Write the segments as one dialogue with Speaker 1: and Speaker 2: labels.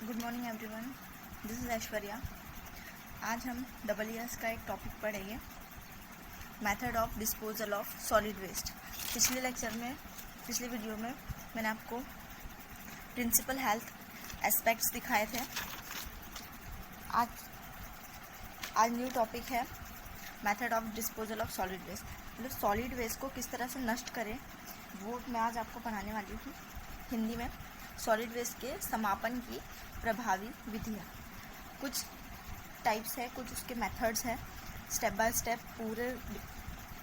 Speaker 1: Good morning everyone, this is Aishwarya. आज हम EES का एक टॉपिक पढ़ेंगे, method of disposal of solid waste. पिछले वीडियो में मैंने आपको प्रिंसिपल हेल्थ एस्पेक्ट्स दिखाए थे। आज न्यू टॉपिक है method of disposal of solid waste. मतलब सॉलिड वेस्ट को किस तरह से नष्ट करें, वो मैं आज आपको पढ़ाने वाली हूँ हिंदी में। सॉलिड वेस्ट के समापन की प्रभावी विधियाँ, कुछ टाइप्स है, कुछ उसके मेथड्स हैं। स्टेप बाय स्टेप पूरे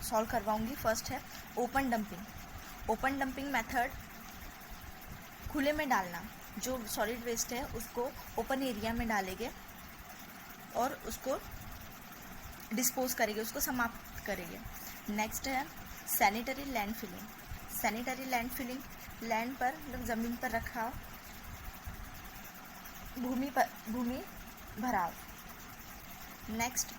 Speaker 1: सॉल्व करवाऊंगी। फर्स्ट है open dumping. Open dumping method खुले में डालना। जो सॉलिड वेस्ट है उसको ओपन एरिया में डालेंगे और उसको डिस्पोज करेंगे, उसको समाप्त करेंगे। नेक्स्ट है sanitary land filling. Sanitary land filling, land पर मतलब ज़मीन पर रखा भूमि भराव। नेक्स्ट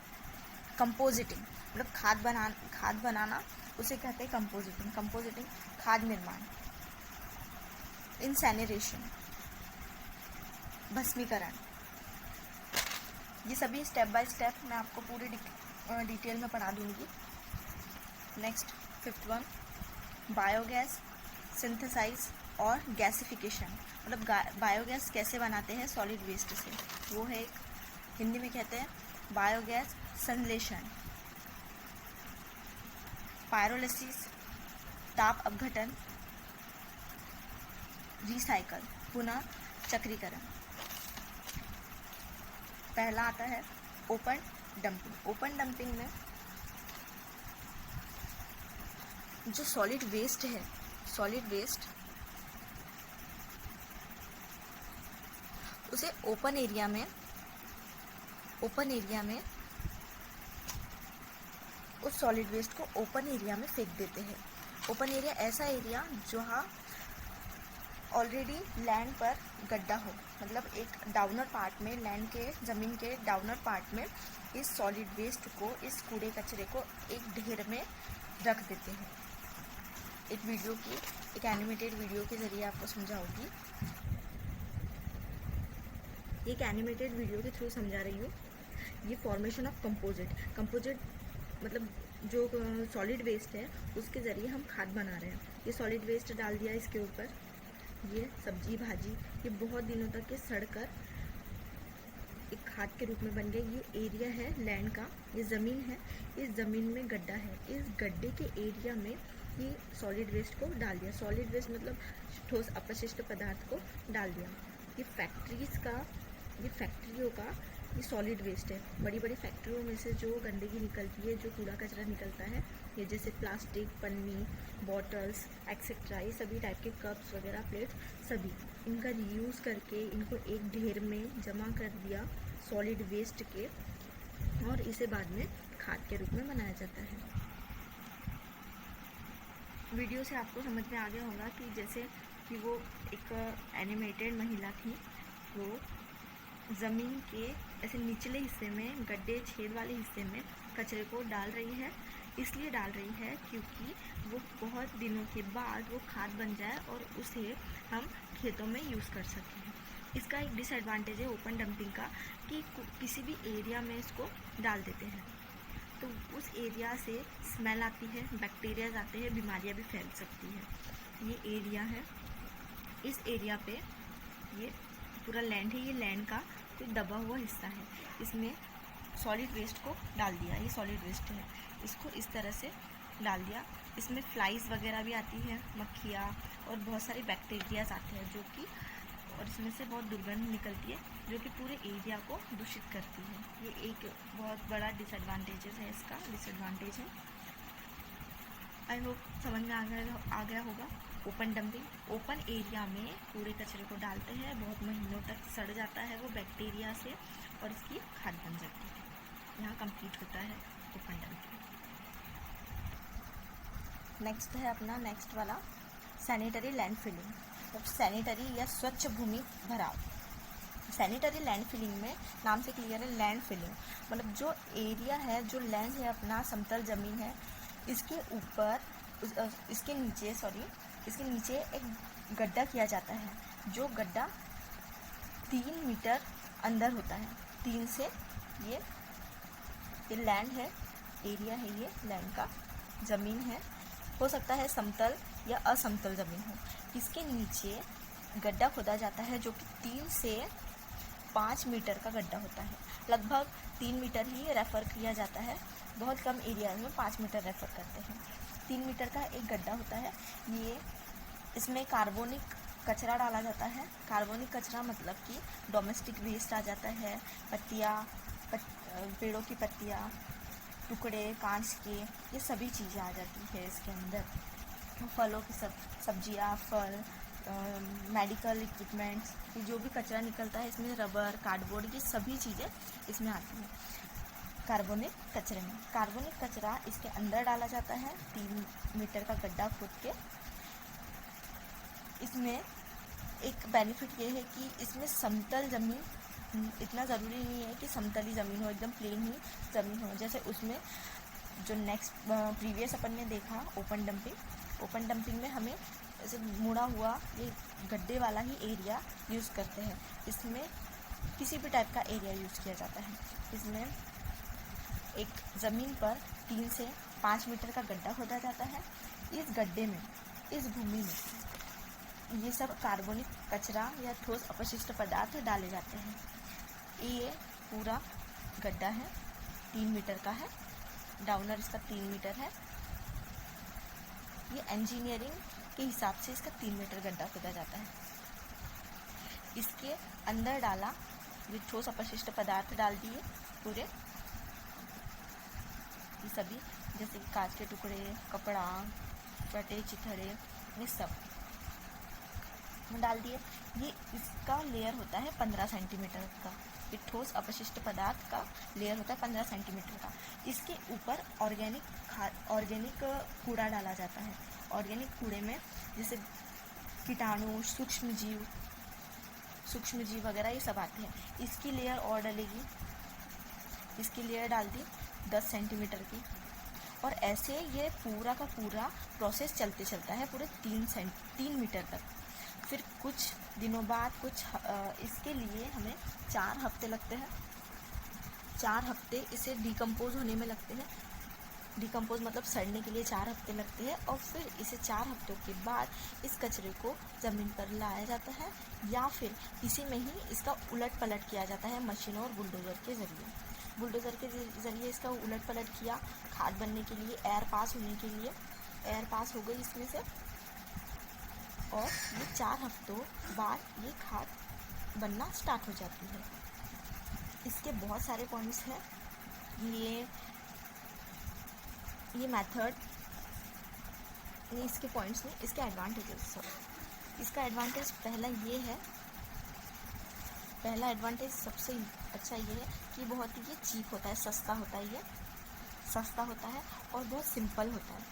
Speaker 1: कंपोजिटिंग, मतलब खाद बनाना, उसे कहते हैं कंपोजिटिंग। कंपोजिटिंग खाद निर्माण। इंसैनिरेशन, भस्मीकरण। ये सभी स्टेप बाय स्टेप मैं आपको पूरी डिटेल में पढ़ा दूंगी। Next fifth one biogas synthesise और गैसिफिकेशन। मतलब बायोगैस कैसे बनाते हैं सॉलिड वेस्ट से, वो है एक, हिंदी में कहते हैं बायोगैस संश्लेषण। पायरोलिसिस, ताप अपघटन, रिसाइकल, पुनः चक्रीकरण। पहला आता है ओपन डंपिंग। ओपन डंपिंग में जो सॉलिड वेस्ट है, सॉलिड वेस्ट उसे ओपन एरिया में उस सॉलिड वेस्ट को ओपन एरिया में फेंक देते हैं। ओपन एरिया ऐसा एरिया जहाँ ऑलरेडी लैंड पर गड्ढा हो, मतलब एक डाउनर पार्ट में, लैंड के ज़मीन के डाउनर पार्ट में इस सॉलिड वेस्ट को, इस कूड़े कचरे को एक ढेर में रख देते हैं। एक एनिमेटेड वीडियो के ज़रिए आपको समझाऊंगी। एक एनिमेटेड वीडियो के थ्रू समझा रही हूँ। ये फॉर्मेशन ऑफ कंपोजिट मतलब जो सॉलिड वेस्ट है उसके ज़रिए हम खाद बना रहे हैं। ये सॉलिड वेस्ट डाल दिया इसके ऊपर, ये सब्जी भाजी, ये बहुत दिनों तक ये सड़कर एक खाद के रूप में बन गया। ये एरिया है लैंड का, ये ज़मीन है, इस ज़मीन में गड्ढा है, इस गड्ढे के एरिया में ये सॉलिड वेस्ट को डाल दिया। सॉलिड वेस्ट मतलब ठोस अपशिष्ट पदार्थ को डाल दिया। ये फैक्ट्रियों का ये सॉलिड वेस्ट है। बड़ी बड़ी फैक्ट्रियों में से जो गंदगी निकलती है, जो कूड़ा कचरा निकलता है, ये जैसे प्लास्टिक, पन्नी, बॉटल्स एक्सेट्रा, ये सभी टाइप के कप्स वगैरह, प्लेट्स, सभी इनका रीयूज़ करके इनको एक ढेर में जमा कर दिया सॉलिड वेस्ट के, और इसे बाद में खाद के रूप में बनाया जाता है। वीडियो से आपको समझ में आ गया होगा कि जैसे कि वो एक एनिमेटेड महिला थी, वो ज़मीन के ऐसे निचले हिस्से में, गड्ढे छेद वाले हिस्से में कचरे को डाल रही है। इसलिए डाल रही है क्योंकि वो बहुत दिनों के बाद वो खाद बन जाए और उसे हम खेतों में यूज़ कर सकें। इसका एक डिसएडवांटेज है ओपन डंपिंग का कि किसी भी एरिया में इसको डाल देते हैं तो उस एरिया से स्मेल आती है, बैक्टीरियाज आते हैं, बीमारियां भी फैल सकती है। ये एरिया है, इस एरिया पे ये पूरा लैंड है, ये लैंड का कोई दबा हुआ हिस्सा है, इसमें सॉलिड वेस्ट को डाल दिया। ये सॉलिड वेस्ट है, इसको इस तरह से डाल दिया। इसमें फ्लाइज वगैरह भी आती है, मक्खियाँ और बहुत सारे बैक्टीरियाज आते हैं और इसमें से बहुत दुर्गंध निकलती है जो कि पूरे एरिया को दूषित करती है। ये एक बहुत बड़ा डिसएडवांटेज है, इसका डिसएडवांटेज है। आई होप समझ में आ गया होगा। ओपन डंपिंग, ओपन एरिया में कूड़े कचरे को डालते हैं, बहुत महीनों तक सड़ जाता है वो बैक्टीरिया से और इसकी खाद बन जाती है। यहाँ कंप्लीट होता है ओपन डंपिंग। नेक्स्ट है अपना नेक्स्ट वाला सैनिटरी लैंड फिलिंग, मतलब सैनिटरी या स्वच्छ भूमि भराव। सैनिटरी लैंड फिलिंग में नाम से क्लियर है, लैंड फिलिंग मतलब जो एरिया है, जो लैंड है अपना, समतल ज़मीन है, इसके ऊपर इसके नीचे एक गड्ढा किया जाता है। जो गड्ढा 3 मीटर अंदर होता है। 3 से ये लैंड है, एरिया है, ये लैंड का ज़मीन है, हो सकता है समतल या असमतल ज़मीन हो। इसके नीचे गड्ढा खोदा जाता है जो कि 3 से 5 मीटर का गड्ढा होता है। लगभग 3 मीटर ही रेफ़र किया जाता है, बहुत कम एरिया में 5 मीटर रेफ़र करते हैं। 3 मीटर का एक गड्ढा होता है। ये इसमें कार्बनिक कचरा डाला जाता है। कार्बनिक कचरा मतलब कि डोमेस्टिक वेस्ट आ जाता है, पत्तियाँ, पेड़ों की पत्तियाँ, टुकड़े कांच के, ये सभी चीज़ें आ जाती है इसके अंदर। फलों की सब्जियाँ, फल, मेडिकल इक्विपमेंट्स, ये जो भी कचरा निकलता है इसमें, रबर, कार्डबोर्ड, ये सभी चीज़ें इसमें आती हैं कार्बनिक कचरे में। कार्बनिक कचरा इसके अंदर डाला जाता है 3 मीटर का गड्ढा खोद के। इसमें एक बेनिफिट ये है कि इसमें समतल ज़मीन, इतना ज़रूरी नहीं है कि समतल ही ज़मीन हो, एकदम प्लेन ही ज़मीन हो। जैसे उसमें जो नेक्स्ट प्रीवियस अपन ने देखा ओपन डंपिंग में हमें ऐसे मुड़ा हुआ ये गड्ढे वाला ही एरिया यूज़ करते हैं। इसमें किसी भी टाइप का एरिया यूज़ किया जाता है। इसमें एक ज़मीन पर 3 से 5 मीटर का गड्ढा खोदा जाता है। इस गड्ढे में, इस भूमि में ये सब कार्बनिक कचरा या ठोस अपशिष्ट पदार्थ डाले जाते हैं। ये पूरा गड्ढा है, 3 मीटर का है, डाउनर इसका 3 मीटर है। ये इंजीनियरिंग के हिसाब से इसका 3 मीटर गड्ढा खोदा जाता है। इसके अंदर डाला ये ठोस अपशिष्ट पदार्थ डाल दिए पूरे, ये सभी, जैसे कि कांच के टुकड़े, कपड़ा, फटे चिथड़े, ये सब डाल दिए। ये इसका लेयर होता है 15 सेंटीमीटर का। ये ठोस अपशिष्ट पदार्थ का लेयर होता है 15 सेंटीमीटर का। इसके ऊपर ऑर्गेनिक कूड़ा डाला जाता है। ऑर्गेनिक कूड़े में जैसे कीटाणु, सूक्ष्म जीव वगैरह ये सब आते हैं। इसकी लेयर और डलेगी, इसकी लेयर डाल दी 10 सेंटीमीटर की, और ऐसे ये पूरा का पूरा प्रोसेस चलता है पूरे 3 मीटर तक। फिर कुछ दिनों बाद इसके लिए हमें 4 हफ्ते लगते हैं। 4 हफ्ते इसे डिकम्पोज होने में लगते हैं। डिकम्पोज मतलब सड़ने के लिए 4 हफ्ते लगते हैं। और फिर इसे 4 हफ्तों के बाद इस कचरे को ज़मीन पर लाया जाता है, या फिर इसी में ही इसका उलट पलट किया जाता है मशीनों और बुलडोज़र के ज़रिए। बुलडोज़र के ज़रिए इसका उलट पलट किया, खाद बनने के लिए, एयर पास होने के लिए। एयर पास हो गई इसमें से, और ये 4 हफ्तों बाद ये खाद बनना स्टार्ट हो जाती है। इसके बहुत सारे पॉइंट्स हैं। ये मेथड, इसके पॉइंट्स में इसके एडवांटेजेस। इसका एडवांटेज पहला एडवांटेज सबसे अच्छा ये है कि बहुत ही ये चीप होता है, सस्ता होता है और बहुत सिंपल होता है।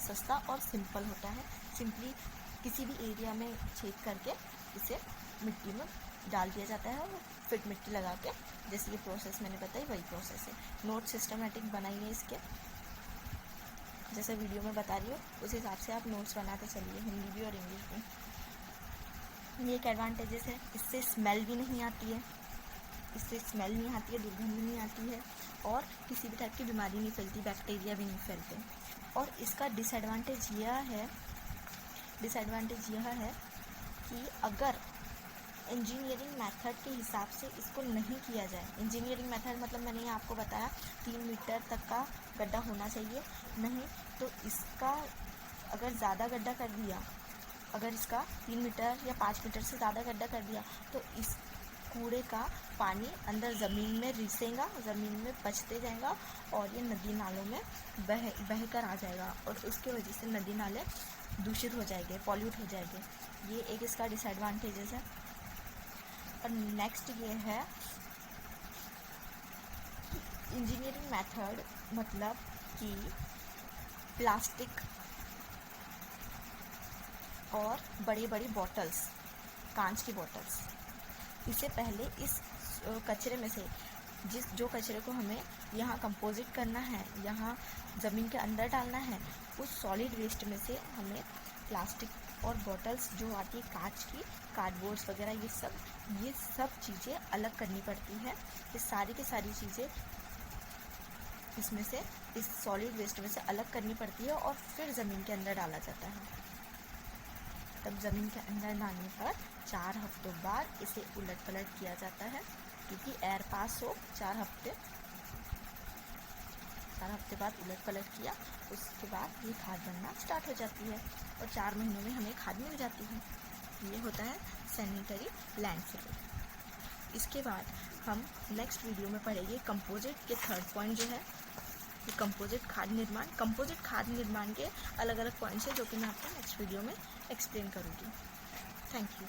Speaker 1: सस्ता और सिंपल होता है। सिंपली किसी भी एरिया में छेद करके इसे मिट्टी में डाल दिया जाता है, और फिट मिट्टी लगा के, जैसे ये प्रोसेस मैंने बताई वही प्रोसेस है। नोट सिस्टमेटिक बनाई है इसके, जैसे वीडियो में बता रही हूँ उस हिसाब से आप नोट्स बनाते चलिए, हिंदी भी और इंग्लिश भी। ये एक एडवांटेजेस है। इससे स्मेल भी नहीं आती है, दुर्गंध भी नहीं आती है, और किसी भी टाइप की बीमारी नहीं फैलती, बैक्टीरिया भी नहीं फैलते। और इसका डिसएडवांटेज यह है कि अगर इंजीनियरिंग मेथड के हिसाब से इसको नहीं किया जाए, इंजीनियरिंग मेथड मतलब मैंने आपको बताया 3 मीटर तक का गड्ढा होना चाहिए, नहीं तो इसका अगर ज़्यादा गड्ढा कर दिया, अगर इसका 3 मीटर या 5 मीटर से ज़्यादा गड्ढा कर दिया, तो इस कूड़े का पानी अंदर ज़मीन में रिसेगा, ज़मीन में बचते जाएगा, और ये नदी नालों में बह कर आ जाएगा, और उसके वजह से नदी नाले दूषित हो जाएंगे, पॉल्यूट हो जाएंगे। ये एक इसका डिसएडवांटेजेस है। और नेक्स्ट ये है इंजीनियरिंग मेथड, मतलब कि प्लास्टिक और बड़ी बड़ी बॉटल्स, कांच की बॉटल्स, इससे पहले इस कचरे में से जो कचरे को हमें यहाँ कंपोजिट करना है, यहाँ ज़मीन के अंदर डालना है, उस सॉलिड वेस्ट में से हमें प्लास्टिक और बॉटल्स जो आती है कांच की, कार्डबोर्ड्स वगैरह, ये सब चीज़ें अलग करनी पड़ती है। ये सारी की सारी चीज़ें इसमें से, इस सॉलिड वेस्ट में से अलग करनी पड़ती है और फिर ज़मीन के अंदर डाला जाता है। तब ज़मीन के अंदर डालने पर 4 हफ्तों बाद इसे उलट पलट किया जाता है, क्योंकि एयर पास हो। 4 हफ्ते बाद उलट पलट किया, उसके बाद ये खाद बनना स्टार्ट हो जाती है और 4 महीनों में हमें खाद मिल जाती है। ये होता है सैनिटरी लैंडफिलिंग। इसके बाद हम नेक्स्ट वीडियो में पढ़ेंगे कंपोजिट के थर्ड पॉइंट जो है, ये कंपोजिट खाद निर्माण। कंपोजिट खाद निर्माण के अलग अलग पॉइंट्स हैं जो कि मैं आपको नेक्स्ट वीडियो में एक्सप्लेन करूँगी। Thank you.